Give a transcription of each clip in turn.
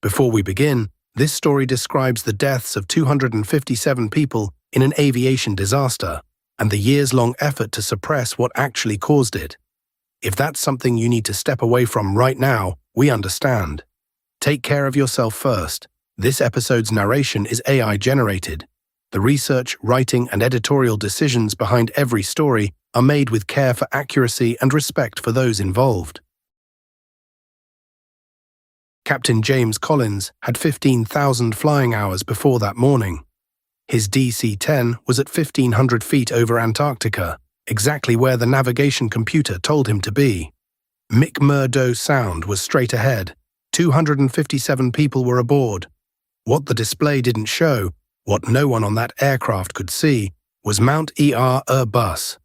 Before we begin, this story describes the deaths of 257 people in an aviation disaster and the years-long effort to suppress what actually caused it. If that's something you need to step away from right now, we understand. Take care of yourself first. This episode's narration is AI-generated. The research, writing, and editorial decisions behind every story are made with care for accuracy and respect for those involved. Captain James Collins had 15,000 flying hours before that morning. His DC-10 was at 1,500 feet over Antarctica, exactly where the navigation computer told him to be. McMurdo Sound was straight ahead. 257 people were aboard. What the display didn't show, what no one on that aircraft could see, was Mount Erebus,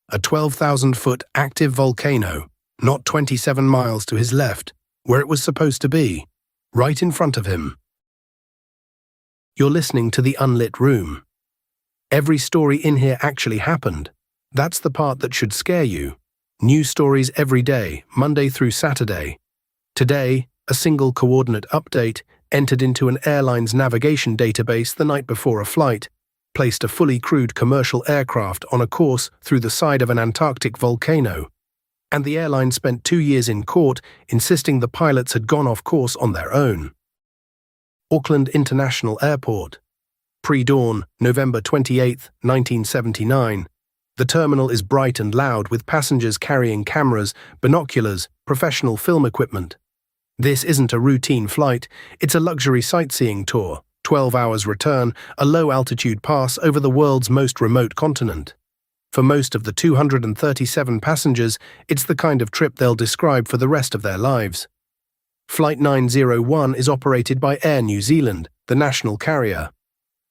a 12,000-foot active volcano, not 27 miles to his left, where it was supposed to be, right in front of him. You're listening to the Unlit Room. Every story in here actually happened. That's the part that should scare you. New stories every day, Monday through Saturday. Today, a single coordinate update entered into an airline's navigation database the night before a flight, placed a fully crewed commercial aircraft on a course through the side of an Antarctic volcano, and the airline spent 2 years in court insisting the pilots had gone off course on their own. Auckland International Airport. Pre-dawn, November 28, 1979. The terminal is bright and loud with passengers carrying cameras, binoculars, professional film equipment. This isn't a routine flight, it's a luxury sightseeing tour, 12 hours return, a low-altitude pass over the world's most remote continent. For most of the 237 passengers, it's the kind of trip they'll describe for the rest of their lives. Flight 901 is operated by Air New Zealand, the national carrier.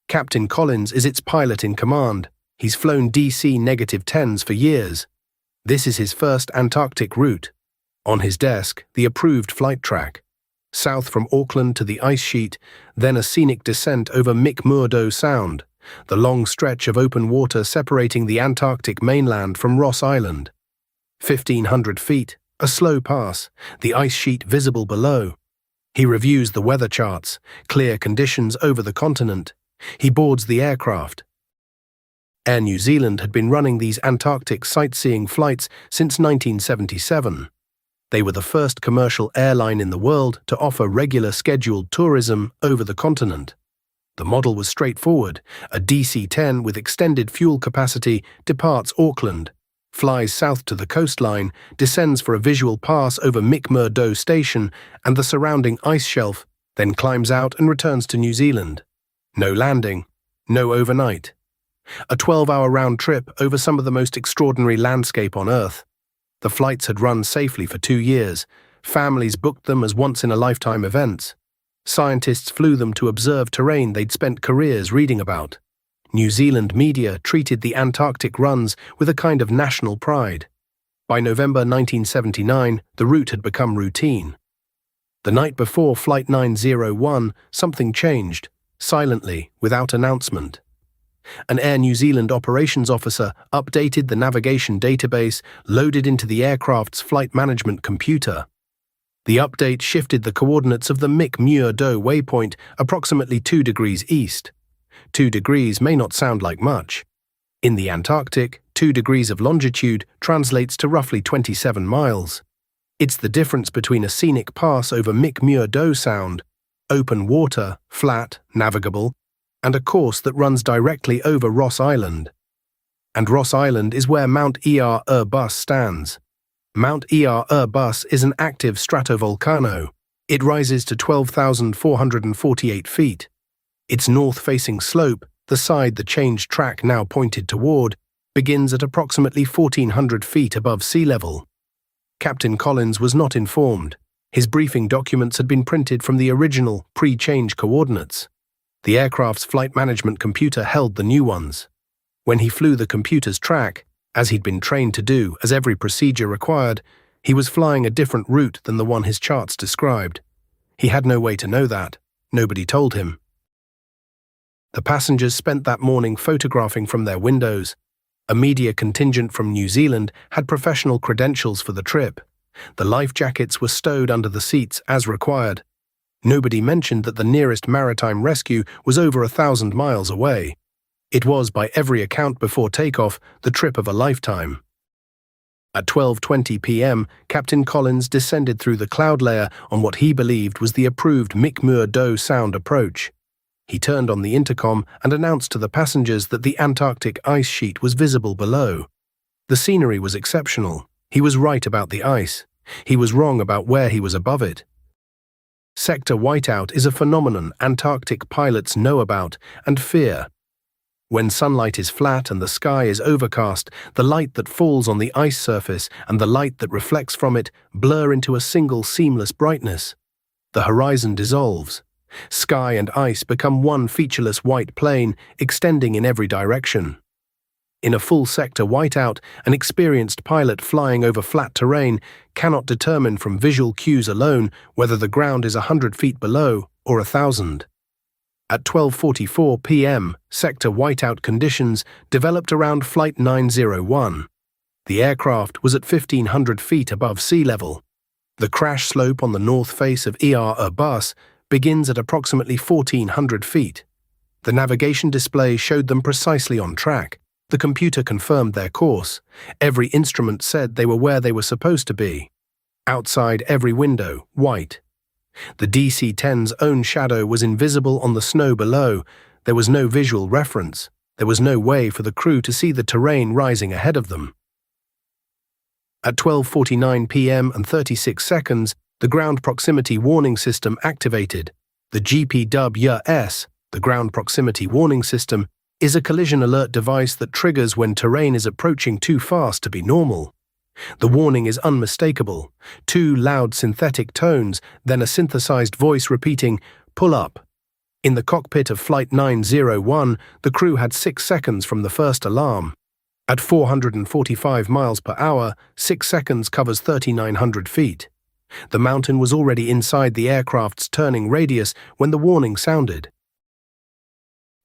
Captain Collins is its pilot in command. He's flown DC-10s for years. This is his first Antarctic route. On his desk, the approved flight track. South from Auckland to the ice sheet, then a scenic descent over McMurdo Sound, the long stretch of open water separating the Antarctic mainland from Ross Island. 1,500 feet, a slow pass, the ice sheet visible below. He reviews the weather charts, clear conditions over the continent. He boards the aircraft. Air New Zealand had been running these Antarctic sightseeing flights since 1977. They were the first commercial airline in the world to offer regular scheduled tourism over the continent. The model was straightforward. A DC-10 with extended fuel capacity departs Auckland, flies south to the coastline, descends for a visual pass over McMurdo Station and the surrounding ice shelf, then climbs out and returns to New Zealand. No landing, no overnight. A 12-hour round trip over some of the most extraordinary landscape on Earth. The flights had run safely for 2 years. Families booked them as once-in-a-lifetime events. Scientists flew them to observe terrain they'd spent careers reading about. New Zealand media treated the Antarctic runs with a kind of national pride. By November 1979, the route had become routine. The night before Flight 901, something changed, silently, without announcement. An Air New Zealand operations officer updated the navigation database loaded into the aircraft's flight management computer. The update shifted the coordinates of the McMurdo waypoint approximately 2 degrees east. 2 degrees may not sound like much. In the Antarctic, 2 degrees of longitude translates to roughly 27 miles. It's the difference between a scenic pass over McMurdo Sound, open water, flat, navigable, and a course that runs directly over Ross Island. And Ross Island is where Mount Erebus stands. Mount Erebus is an active stratovolcano. It rises to 12,448 feet. Its north-facing slope, the side the changed track now pointed toward, begins at approximately 1,400 feet above sea level. Captain Collins was not informed. His briefing documents had been printed from the original, pre-change coordinates. The aircraft's flight management computer held the new ones. When he flew the computer's track, as he'd been trained to do as every procedure required, he was flying a different route than the one his charts described. He had no way to know that. Nobody told him. The passengers spent that morning photographing from their windows. A media contingent from New Zealand had professional credentials for the trip. The life jackets were stowed under the seats as required. Nobody mentioned that the nearest maritime rescue was over 1,000 miles away. It was, by every account before takeoff, the trip of a lifetime. At 12:20 p.m., Captain Collins descended through the cloud layer on what he believed was the approved McMurdo sound approach. He turned on the intercom and announced to the passengers that the Antarctic ice sheet was visible below. The scenery was exceptional. He was right about the ice. He was wrong about where he was above it. Sector whiteout is a phenomenon Antarctic pilots know about and fear. When sunlight is flat and the sky is overcast, the light that falls on the ice surface and the light that reflects from it blur into a single seamless brightness. The horizon dissolves. Sky and ice become one featureless white plane, extending in every direction. In a full sector whiteout, an experienced pilot flying over flat terrain cannot determine from visual cues alone whether the ground is 100 feet below or 1,000. At 12:44 p.m., sector whiteout conditions developed around Flight 901. The aircraft was at 1,500 feet above sea level. The crash slope on the north face of Airbus begins at approximately 1,400 feet. The navigation display showed them precisely on track. The computer confirmed their course. Every instrument said they were where they were supposed to be. Outside every window, white. The DC-10's own shadow was invisible on the snow below. There was no visual reference. There was no way for the crew to see the terrain rising ahead of them. At 12:49 p.m. and 36 seconds, the Ground Proximity Warning System activated. The GPWS, the Ground Proximity Warning System, is a collision alert device that triggers when terrain is approaching too fast to be normal. The warning is unmistakable. Two loud synthetic tones, then a synthesized voice repeating, "Pull up." In the cockpit of Flight 901, the crew had 6 seconds from the first alarm. At 445 miles per hour, 6 seconds covers 3,900 feet. The mountain was already inside the aircraft's turning radius when the warning sounded.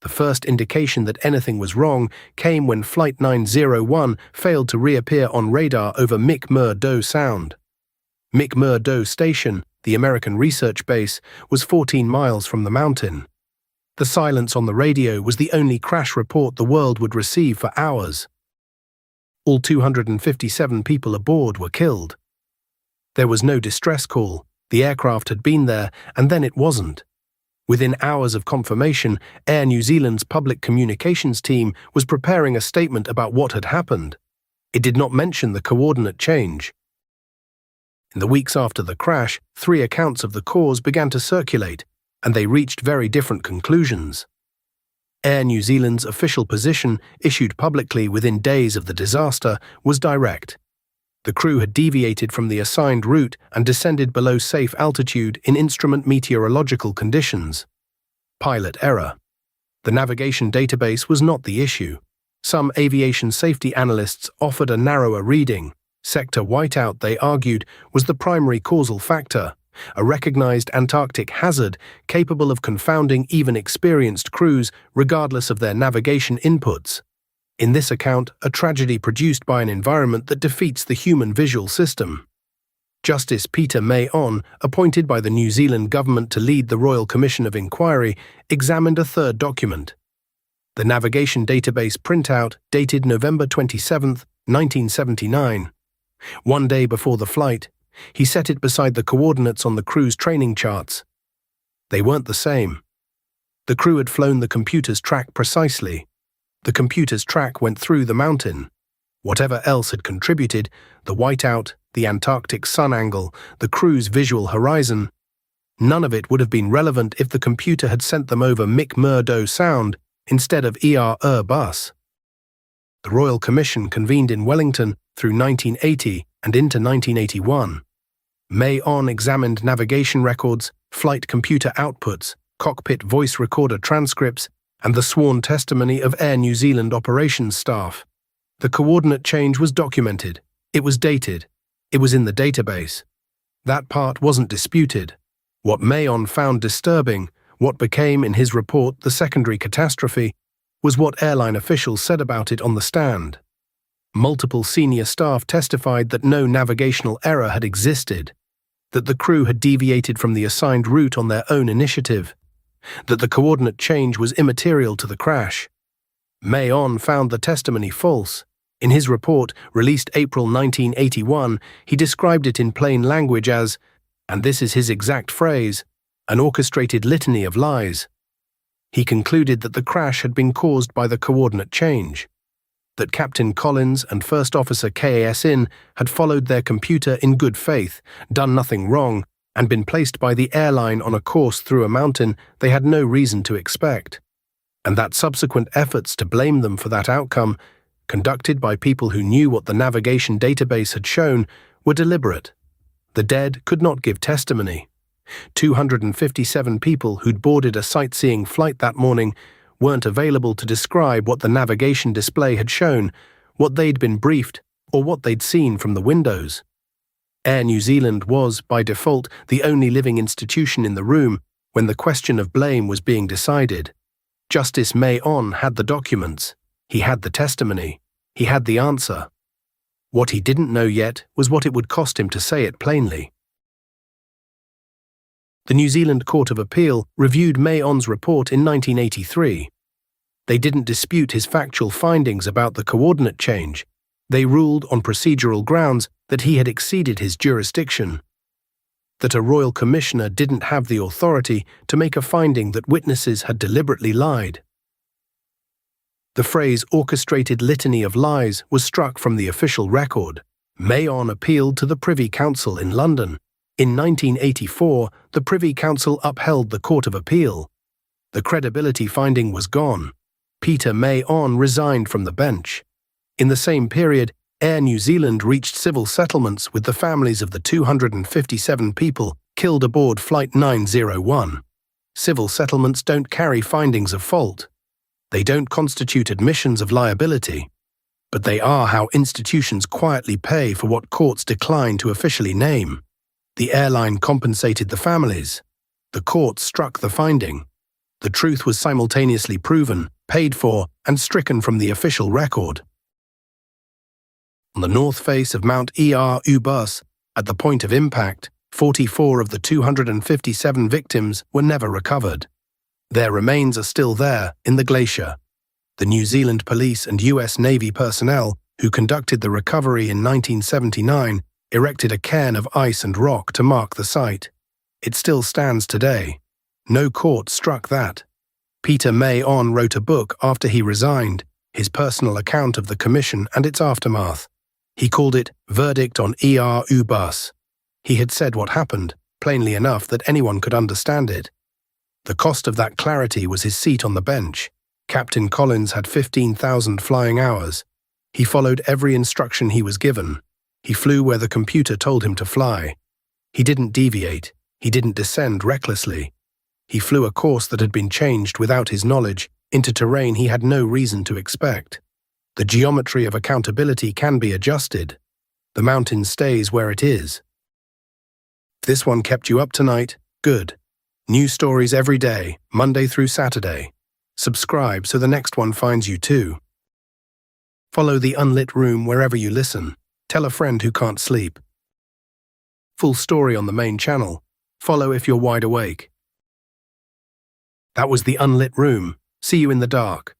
The first indication that anything was wrong came when Flight 901 failed to reappear on radar over McMurdo Sound. McMurdo Station, the American research base, was 14 miles from the mountain. The silence on the radio was the only crash report the world would receive for hours. All 257 people aboard were killed. There was no distress call. The aircraft had been there, and then it wasn't. Within hours of confirmation, Air New Zealand's public communications team was preparing a statement about what had happened. It did not mention the coordinate change. In the weeks after the crash, 3 accounts of the cause began to circulate, and they reached very different conclusions. Air New Zealand's official position, issued publicly within days of the disaster, was direct. The crew had deviated from the assigned route and descended below safe altitude in instrument meteorological conditions. Pilot error. The navigation database was not the issue. Some aviation safety analysts offered a narrower reading. Sector whiteout, they argued, was the primary causal factor, a recognized Antarctic hazard capable of confounding even experienced crews regardless of their navigation inputs. In this account, a tragedy produced by an environment that defeats the human visual system. Justice Peter May-on, appointed by the New Zealand government to lead the Royal Commission of Inquiry, examined a third document. The navigation database printout dated November 27, 1979. One day before the flight, he set it beside the coordinates on the crew's training charts. They weren't the same. The crew had flown the computer's track precisely. The computer's track went through the mountain. Whatever else had contributed, the whiteout, the Antarctic sun angle, the crew's visual horizon, none of it would have been relevant if the computer had sent them over McMurdo Sound instead of Airbus. The Royal Commission convened in Wellington through 1980 and into 1981. May-on examined navigation records, flight computer outputs, cockpit voice recorder transcripts, and the sworn testimony of Air New Zealand operations staff. The coordinate change was documented. It was dated. It was in the database. That part wasn't disputed. What May-on found disturbing, what became in his report the secondary catastrophe, was what airline officials said about it on the stand. Multiple senior staff testified that no navigational error had existed. that the crew had deviated from the assigned route on their own initiative, that the coordinate change was immaterial to the crash. May-on found the testimony false. In his report, released April 1981, he described it in plain language as, and this is his exact phrase, an orchestrated litany of lies. He concluded that the crash had been caused by the coordinate change, that Captain Collins and First Officer Kasin had followed their computer in good faith, done nothing wrong, and been placed by the airline on a course through a mountain they had no reason to expect, and that subsequent efforts to blame them for that outcome, conducted by people who knew what the navigation database had shown, were deliberate. The dead could not give testimony. 257 people who'd boarded a sightseeing flight that morning weren't available to describe what the navigation display had shown, what they'd been briefed, or what they'd seen from the windows. Air New Zealand was, by default, the only living institution in the room when the question of blame was being decided. Justice May-on had the documents. He had the testimony. He had the answer. What he didn't know yet was what it would cost him to say it plainly. The New Zealand Court of Appeal reviewed May-on's report in 1983. They didn't dispute his factual findings about the coordinate change. They ruled on procedural grounds that he had exceeded his jurisdiction, that a royal commissioner didn't have the authority to make a finding that witnesses had deliberately lied. The phrase orchestrated litany of lies was struck from the official record. May-on appealed to the Privy Council in London. In 1984, the Privy Council upheld the Court of Appeal. The credibility finding was gone. Peter May-on resigned from the bench. In the same period, Air New Zealand reached civil settlements with the families of the 257 people killed aboard Flight 901. Civil settlements don't carry findings of fault. They don't constitute admissions of liability. But they are how institutions quietly pay for what courts decline to officially name. The airline compensated the families. The court struck the finding. The truth was simultaneously proven, paid for, and stricken from the official record. On the north face of Mount Ubus, at the point of impact, 44 of the 257 victims were never recovered. Their remains are still there, in the glacier. The New Zealand Police and US Navy personnel, who conducted the recovery in 1979, erected a cairn of ice and rock to mark the site. It still stands today. No court struck that. Peter May-on wrote a book after he resigned, his personal account of the commission and its aftermath. He called it Verdict on Ubus. He had said what happened, plainly enough that anyone could understand it. The cost of that clarity was his seat on the bench. Captain Collins had 15,000 flying hours. He followed every instruction he was given. He flew where the computer told him to fly. He didn't deviate. He didn't descend recklessly. He flew a course that had been changed without his knowledge into terrain he had no reason to expect. The geometry of accountability can be adjusted. The mountain stays where it is. If this one kept you up tonight, good. New stories every day, Monday through Saturday. Subscribe so the next one finds you too. Follow the Unlit Room wherever you listen. Tell a friend who can't sleep. Full story on the main channel. Follow if you're wide awake. That was the Unlit Room. See you in the dark.